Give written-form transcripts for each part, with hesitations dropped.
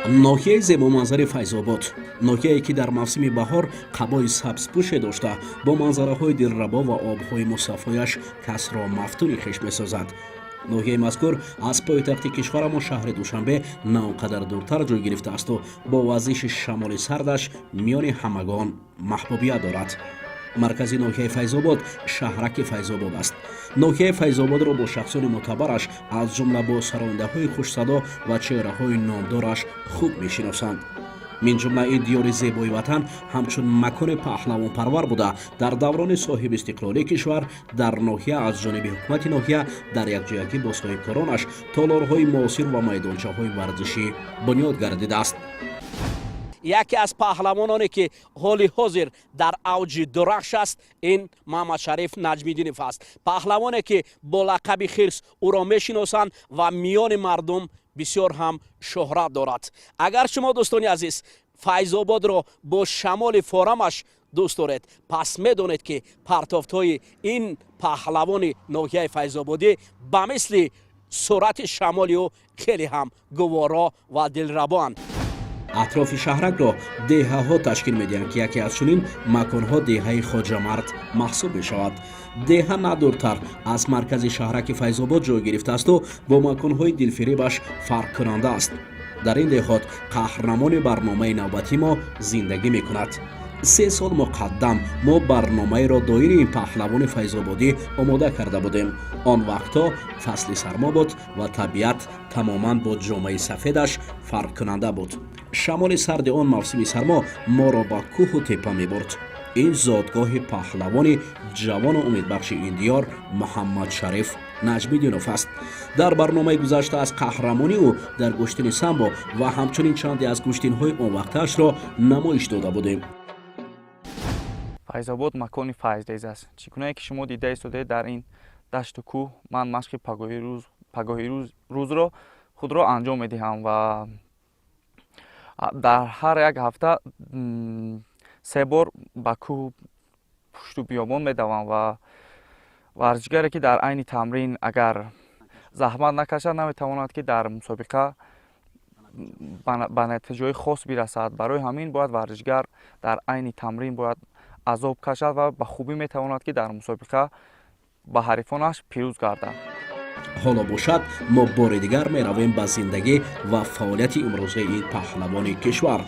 ноҳияи зебоманзари Файзобод, ноҳияе ки дар мавсими баҳор қабои сабзпӯше дошта, бо манзараҳои дилрабо ва обҳои мусафояш касро мафтуни хеш месозад. ноҳияи мазкур аз пойтахти кишварамон шаҳри Душанбе на он қадар дуртар ҷой гирифтаасту бо вазиши шамоли сардаш миёни ҳамагон маҳбубият дорад. маркази ноҳияи Файзобод шаҳраки Файзобод аст. ноҳияи Файзободро бо шахсони муътабараш аз ҷумла бо сароиндаҳои хушсадо ва чеҳраҳои номдораш хуб мешиносанд. мин ҷумла ин диёри зебои ватан ҳамчун макони паҳлавонпарвар буда дар даврони соҳибистиқлолии кишвар дар ноҳия аз ҷониби ҳукумати ноҳия дар якҷоягӣ бо соҳибкоронаш толорҳои муосир ва майдончаҳои варзишӣ бунёд гардидааст. яке аз паҳлавононе ки ҳоли ҳозир дар авҷи дурахш аст, ин Маҳмадшариф Наҷмиддинов аст. паҳлавоне ки бо лақаби хирс ӯро мешиносанд ва миёни мардум бисёр ҳам шӯҳрат дорад. агар шумо дӯстони азиз Файзободро бо шамоли форамаш дӯст доред, пас медонед ки партофтҳои ин паҳлавони ноҳияи Файзободӣ ба мисли сурати шамоли ӯ хеле ҳам гуворо ва дилрабоанд. атрофи шаҳракро деҳаҳо ташкил медиҳанд ки яке аз чунин маконҳо деҳаи хоҷамард маҳсуб мешавад. деҳа надуртар аз маркази шаҳраки Файзобод ҷой гирифтаасту бо маконҳои дилфиребаш фарқкунанда аст. дар ин деҳот қаҳрнамони барномаи навбатӣ мо зиндагӣ мекунад. 3 сол муқаддам мо барномаеро доири ин паҳлавони Файзободӣ омода карда будем. он вақтҳо фасли сармо буд ва табиат тамоман бо ҷомаи сафедаш фарқкунанда буд. шамоли сарди он мавсими сармо моро ба кӯҳу теппа мебурд. ин зодгоҳи паҳлавони ҷавону умедбахши ин диёр Муҳаммадшариф Наҷмиддинов аст. дар барномаи гузашта аз қаҳрамонӣ ӯ дар гӯштини самбо ва ҳамчунин чанде аз гӯштинҳои он вақтаашро намоиш дода будем. Файзобод макони файзрез аст. Чӣ гуное ки шумо дида истодаед дар ин дашту кӯҳ, ман машқи пагоҳи рӯзро худро анҷом медиҳам ва дар ҳар як ҳафта 3 бор ба кӯҳ пушту биёбон медавам ва варзишгаре ки дар айни тамрин агар заҳмат накашад наметавонад ки дар мусобиқа ба натиҷаҳои хос бирасад. барои ҳамин бояд варзишгар дар айни тамрин бояд азоб кашад ва ба хубӣ метавонад ки дар мусобиқа ба ҳарифонаш пирӯз гардад. ҳоло бошад мо бори дигар меравем ба зиндагӣ ва фаъолияти имрӯзаи ин паҳлавони кишвар.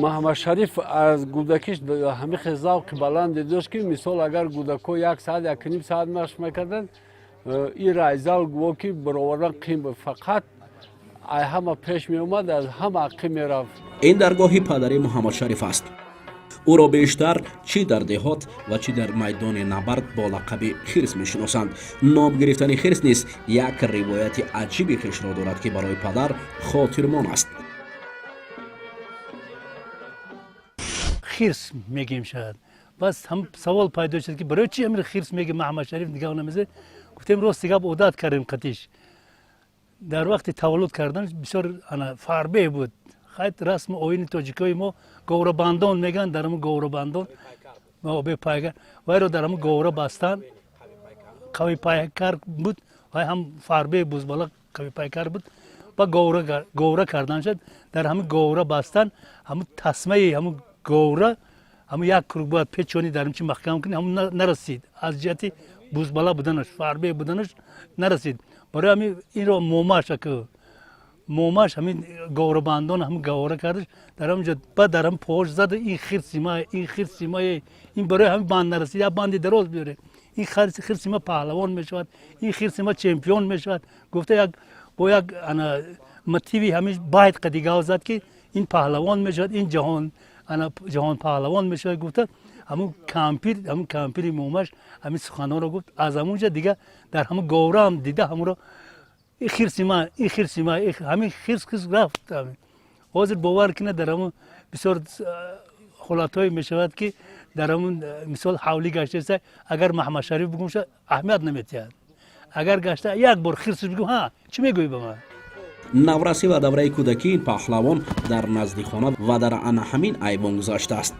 Маҳмадшариф аз кӯдакиш ҳамихе завқи баланде дошт ки мисол агар кӯдако 1 саат 1.5 саат машқ мекарданд, ин райзал гуво ки баровардан қим буд. фақат ай ҳама пеш меомад, аз ҳама ақим мерафт. ин даргоҳи падари Муҳаммадшариф аст. ӯро бештар чӣ дар деҳот ва чӣ дар майдони набард бо лақаби хирс мешиносанд. ном гирифтани хирс низ як ривояти аҷиби хешро дорад ки барои падар хотирмон аст. хирс мегем шаяд. бас ҳам савол пайдо шуд ки барои чӣ амир хирс меги Маҳмадшариф нигоҳ намезад. гуфтем рости гап одат кардем қатиш. дар вақти таваллуд кардан бисёр фарбеҳ буд. хайт расми оини тоҷикои мо говрабандон меган, дар ҳамн говрабандон обе пайгар вайро дар ҳамн говра бастан қави пайкар буд. вай ҳам фарбеҳ бузбала қави пайкар буд. ба говра кардан шуд. дар ҳамн говра бастан ҳамн тасмаи ҳамн говра ҳамн як круг бояд печони дар ҳамчи маҳкам кунӣ, ҳамн нарасид. аз ҷиҳати бузбала буданаш, фарбеҳ буданаш нарасид. барои ҳамин инро момаша ки момаш ҳамин говрабандон ҳамн говра кардаш дар ҳамҷо ба дар ҳам пош зада ин хирсимае ин барои ҳамин банд нарасид, як банди дароз биёре. ин хирсима паҳлавон мешавад, ин хирсима чемпион мешавад. гуфта бо як мотиви ҳамин байт қадига зад ки ин паҳлавон мешавад, ин ҷаҳон паҳлавон мешавад. гуфта ҳамн кампири момаш ҳамин суханонро гуфт. аз ҳамунҷа дига дар ҳамн говра ҳам дида ҳамро хирсима ҳамин хирс рафт. ҳозир бовар кина дар ҳамн бисёр ҳолатҳое мешавад ки дар ҳамн мисол ҳавлӣ гаштаеса агар Маҳмадшариф бигумша аҳамият наметиҳад. агар гашта як бор хирсиш бигум чӣ мегӯӣ ба ман. наврасӣ ва давраи кӯдакии ин паҳлавон дар назди хона ва дар ана ҳамин айвон гузаштааст.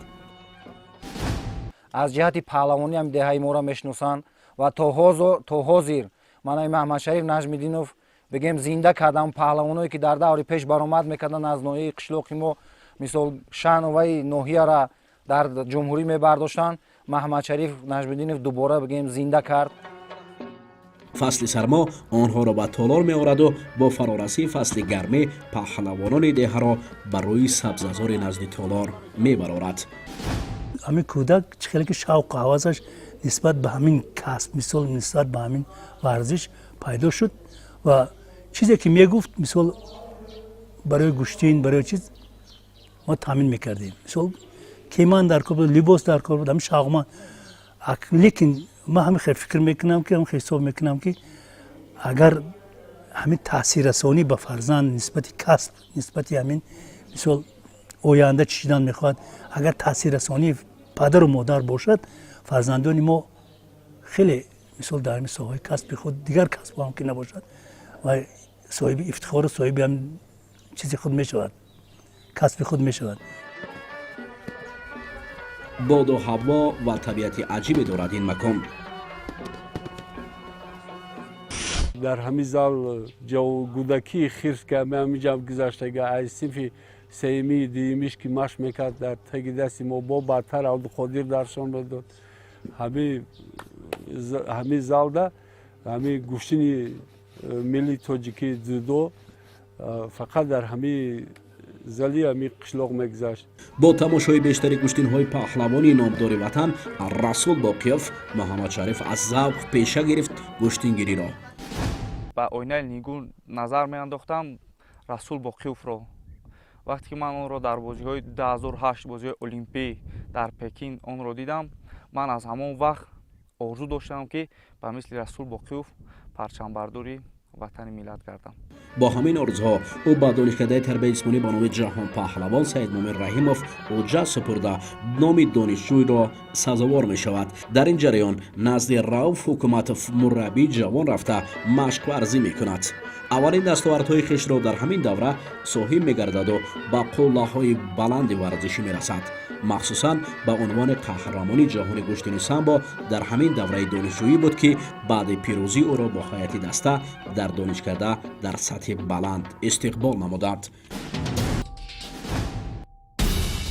аз ҷиҳати паҳлавонӣ ҳам деҳаи моро мешиносанд ва то ҳозир манаи Маҳмадшариф Наҷмиддинов بگیم زنده کردم پهلوانایی که در دور پیش برآمد میکردن از ناحیه قشلاق ما مثل شأن و ناحیه را در جمهوری میبرداشتن. محمد شریف نجم‌الدینов دوباره بگیم زنده کرد. فصل سرما آنها را به تالار می آورد و با فرارسی فصل گرمی پهلوانان دیه را بر روی سبززار نزد تالار می برارد. همین کودک چقدر که شوق و هوسش نسبت به همین کسب مثال نسبت به همین ورزش پیدا شد و چیزی که میگفت مثال برای گوشتین برای چیز ما تامین میکردیم، مثال کیمان در کار بود، لباس در کار بود، همین شوق ما. لیکن ما همین خیلی فکر میکنم که همین حساب میکنم که اگر همین تاثیر رسانی به فرزند نسبت کسب نسبت همین مثال آینده چیدن میخواد، اگر تاثیر رسانی پدر و مادر باشد فرزندان ما خیلی مثال در همین ساحه کسب خود دیگر کسب هم که نباشد و صاحب افتخار و صاحب هم چیزی خود میشود، کسب خود میشود. باد و هوا و طبیعت عجیبی دارد این مکان. در همین زال جو گودکی خیرس که همینجا گذشته از صنف سیمی دیمیش که ماش میکرد در تگ دستی ما با برتر عبدالقادر درشان بداد. همین زال ده همین گوشتنی ملی تاجیکی جودو فقط در همین زلی همین قشلاق میگذشت. با تماشای بیشتری گوشتین‌های پهلوانی نامدار وطن رسول باقیوف محمد شریف از ذوق پیشه گرفت گوشتینگیری را. با آینه نیگو نظر میانداختم رسول باقیوف را. وقتی که من اون رو در بازی‌های 2008 بازی المپی در پکین اون رو دیدم، من از همون وقت آرزو داشتم که به مثل رسول باقیوف پرچم برداری وطن ملت گردم. با همین آرزوها او با دانشکده تربیت جسمانی به نام جهان پهلوان سید مومن رحیموف اوجه سپرده نام دانشجوی را سزاوار می شود. در این جریان نزد رئوف حکومت مربی جوان رفته مشق ورزی می کند. اولین دستاوردهای خویش را در همین دوره صاحب می گردد و به قله‌های بلند ورزشی می رسد. مخصوصاً به عنوان قهرمانی جهان گوشتنی سامبو در همین دوره دانشجویی بود که بعد پیروزی او را با هیئت دسته در دانشکده در سطح بلند استقبال نمودند.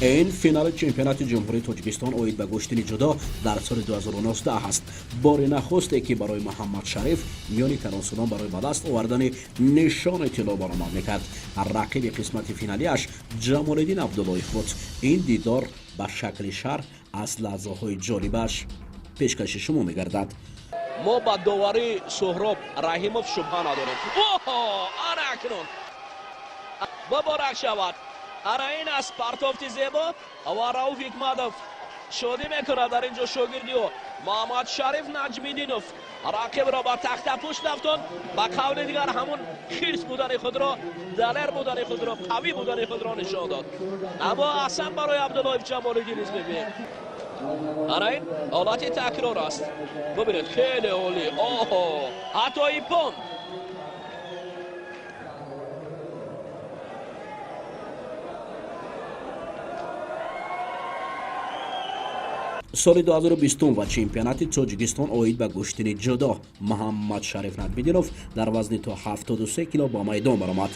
این فینال چمپیونات جمهوری تاجیکستان اوید به گوشتنی جدا در سال 2019 است. بار نخسته که برای محمد شریف میانی تناسلان برای به دست آوردن نشان طلا برآمد میکرد. رقیب قسمت فینالیش جمال‌الدین عبداللهیف بود. این دیدار به شکل شر از لحظه های جالبش پیشکش شما میگردد. ما با داوری سهراب رحیموف شبهه نداریم. آره اکنون مبارک شود. آره این از پرتافت زیبا و رئوف حکمتوف شادی میکنه در اینجا شاگردی و محمد شریف نجم‌الدینov رقیب را با تخت پشت رفتن. با قول دیگر همون خیرس بودن خود را، دلیر بودن خود را، قوی بودن خود را نشان داد. اما اصلا برای عبداللهیف جمال‌الدین نیست. ببینید آره این حالت تکرار است. ببینید خیلی عالی. حتی این پون سال 2020 و چمپیونات تاجیکستان اوید به گوشتنی جدا محمد شریف نجم‌الدینov در وزن تا 73 کیلو با میدان برآمد.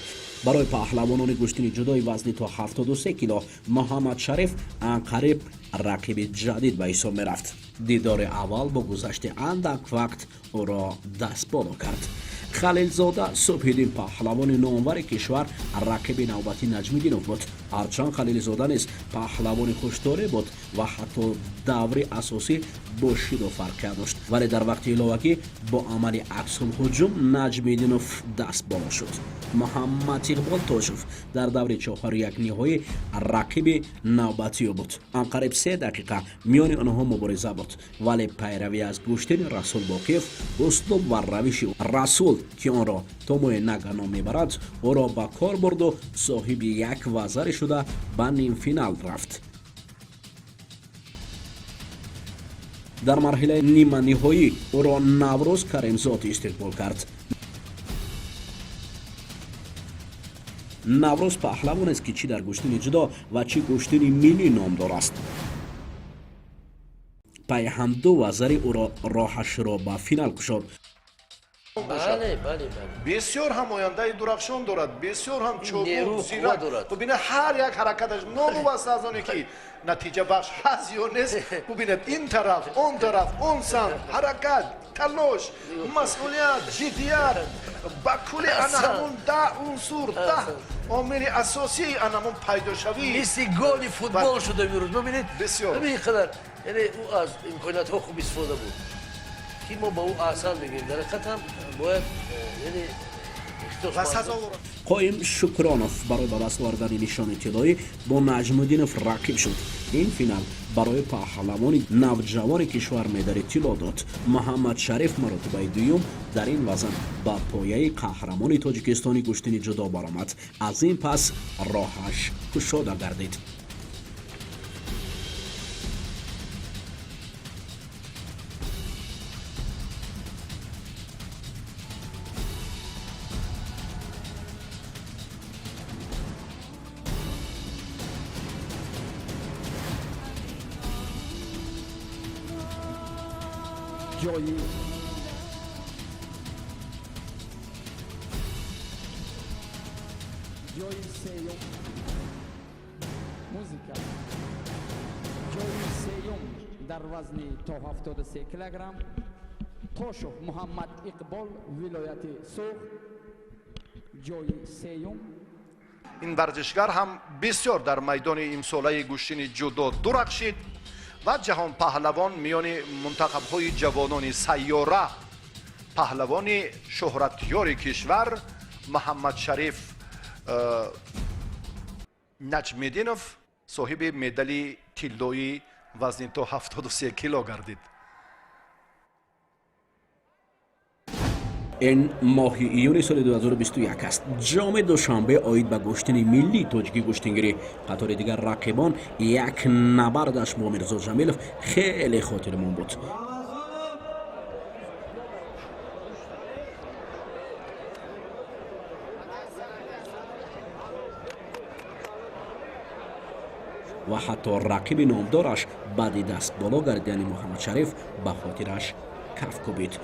برای پهلوانان گوشتنی جدای وزن تا 73 کیلو محمد شریف عنقریب رقیب جدید به حساب میرفت. دیدار اول با گذشت اندک وقت او را دست بالا کرد. خلیلزاده صبح‌الدین پهلوان نامور کشور رقیب نوبتی نجم‌الدینov بود. هرچند خلیلزاده نیز پهلوان خوش‌طبع بود و حتی دوری اساسی با شیدو فرق داشت، ولی در وقت علاوگی با عمل عکس الهجوم نجم‌الدینov دست بالا شد. محمد اقبال تاجوف در دور 4-1 نهایی رقیب نوبتی بود. قریب 3 دقیقه میان آنها مبارزه بود، ولی پیروی از گوشتن رسول باقیوف اسلوب و روش رسول که آن را توموی نگانا میبرد او را با کار برد و صاحب یک وزر شده به نیم فینال رفت. در مرحله نیمه نهایی او را نوروز کریمزاد استقبال کرد. نوروز پهلوان است که چی در گوشتن جدا و چی گوشتن ملی نامدار است. پای هم دو وزری او را راهش را به فینال کشاد. بله بله بله بسیار هم آینده درخشان دارد، بسیار هم نیرو چوبو قوت زیرک. دارد. ببینید هر یک حرکتش ناموسته از آنی که نتیجه بخش هست یا نیست. ببینید این طرف اون سمت حرکت، تلاش، مسئولیت، جدیت، با کلی انا همون ده عنصر، ده عامل اساسی انا همون پیدا شوی. مثل گل فوتبال شده میروز. ببینید بسیار. ببینید قدر یعنی او از امکانات ها خوب استفاده بود که ما با او آسان بگیریم. در حقیقت هم باید یعنی و سزاوار قایم شکرانوف برای به دست آوردن نشان طلایی با نجم‌الدینوف رقیب شد. این فینال برای پهلوان نوجوان کشور مدال طلا داد. محمد شریف مرتبه دوم در این وزن با پایه قهرمان تاجیکستانی گشتین جدا برآمد. از این پس راهش گشوده گردید. جوی سیوم موزیکا جوی سیوم در وزن تا 73 کیلوگرم توشو محمد اقبال ولایت سوخ جوی سیوم. این ورزشگر هم بسیار در میدان امساله گشتین جدا درخشید و جهان پهلوان میان منتخب‌های جوانان سیاره پهلوان شهرتیار کشور محمد شریف نجم‌الدینوف صاحب مدال طلایی وزن تا 73 کیلو گردید. این ماه ایون سال 2021 است. جام دوشنبه آید به گشتن ملی تاجیکی گشتنگیری. قطار دیگر رقیبان یک نبردش با میرزا جمیلوف خیلی خاطرمان بود. و حتی رقیب نامدارش بعد دست بالا گردیدن محمد شریف به خاطرش کف کوبید.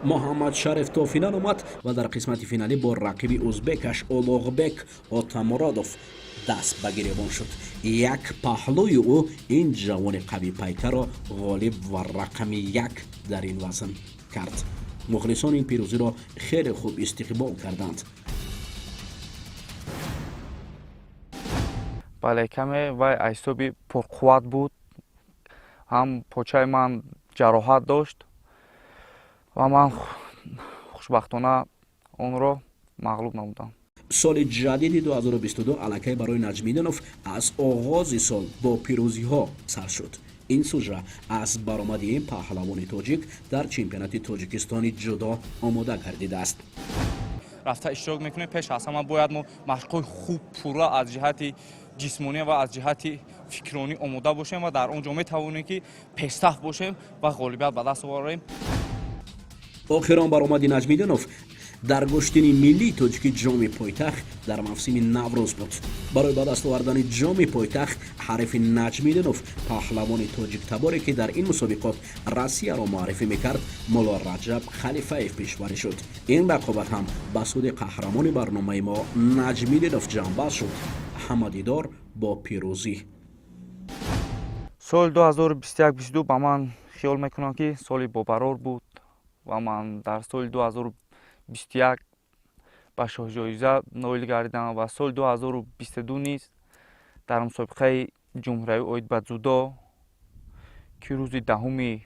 محمد شریف تا فینال آمد و در قسمت فینالی با رقیب ازبکش اولوغبک آتامرادوف دست به گریبان شد. یک پهلوی او این جوان قوی پیکر را غالب و رقم یک در این وزن کرد. مخلصان این پیروزی را خیلی خوب استقبال کردند. بله کمی و ایستوبی پرقوت بود. هم پوچه من جراحت داشت و من خوشبختانه اون رو مغلوب نمودم. سال جدید 2022 الکی برای نجم‌الدینوف از آغاز سال با پیروزی ها سر شد. این سوژه از برآمد این پهلوان تاجیک در چمپیونات تاجیکستانی جدا آماده گردیده است. رفته اشتراک میکنه. پیش از همه باید ما مشق‌های خوب پورا از جهت جسمانی و از جهت فکرانی آماده باشیم و در اونجا میتوانیم که پیشرفت باشیم و غالبیت به دست آوریم. آخران برآمد نجم‌الدینوف در گشتن ملی تاجیکی جام پایتخت در موسم نوروز بود. برای به دست آوردن جام پایتخت حریف نجم‌الدینوف پهلوان تاجیک تباری که در این مسابقات روسیه را معرفی میکرد مولا رجب خلیفه پیشوری شد. این رقابت هم به سود قهرمان برنامه ما نجم‌الدینوف جانباز شد. همدیدار با پیروزی. سال 2021-22 با من خیال میکنم که سالی بابرار بود و من در سال 2021 با شاه جایزه نایل گردیدم و سال 2022 نیز در مسابقه جمهوری اوید به جودو که روز 10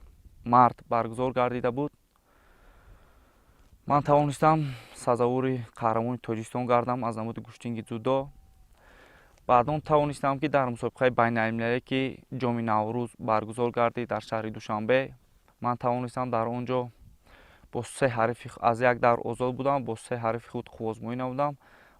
مارس برگزار گردیده بود من توانستم سزاوار قهرمان تاجیکستان گردم از نمود گشتنگ جودو. بعد توانستم که در مسابقه بین المللی که جام نوروز برگزار گردید در شهر دوشنبه من توانستم در اونجا با 3 حریف از یک در آزاد بودم با 3 حریف خود خوازمایی نمودم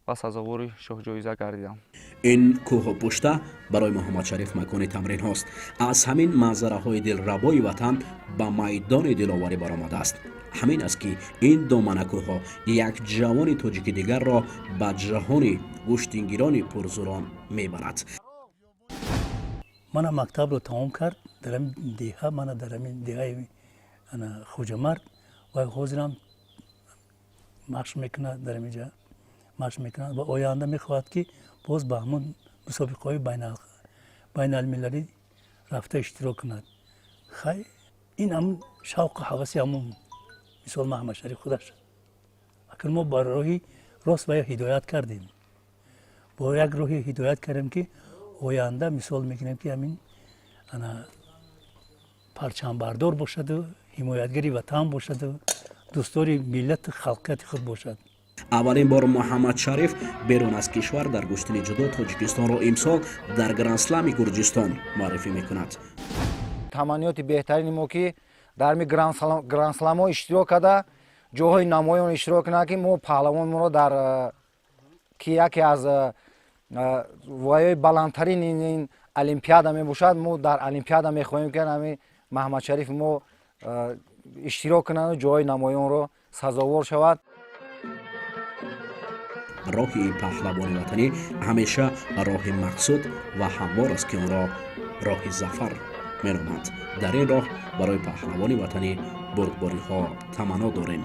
و سزاوار شاه جایزه گردیدم. این کوه پشته برای محمد شریف مکان تمرین هاست. از همین منظره های دلربای وطن به میدان دلاوری برآمده است. همین است که این دامنه کوه ها یک جوان تاجیک دیگر را به جهان گشتنگیران پرزوران میبرد. من مکتب رو تمام کرد در این دیها، من در این دیهای خوجمرد و حاضرم مشق میکنه در اینجا مشق میکنه و آینده میخواهد که باز به همون مسابقه های بین المللی رفته اشتراک کند. خیلی این هم شوق و حواسی همون مثال محمد شریف خودش. اگر ما با راهی راست و هدایت کردیم، با یک راهی هدایت کردیم که آینده مثال میکنیم که همین پرچم بردار باشد و حمایتگری وطن باشد و دوستداری ملت خلقیت خود باشد. اولین بار محمد شریف بیرون از کشور در گشتن جدو تاجیکستان را امسال در گرند اسلم گرجستان معرفی میکند. تمنیات بهترین ما که در می گرند اسلم ها اشتراک کرده، جاهای نمایان اشتراک نکنیم. ما پهلوان ما را در که یکی از وایای بلندترین این المپیادا می باشد، ما در المپیادا می خواهیم که همین محمد شریف ما اشتراک کنند و جای نمایان را سزاوار شود. راه پهلوانی وطنی همیشه راه مقصود و هموار است که آن را راه ظفر مینامند. در این راه برای پهلوانی وطنی بردباری ها تمنا داریم.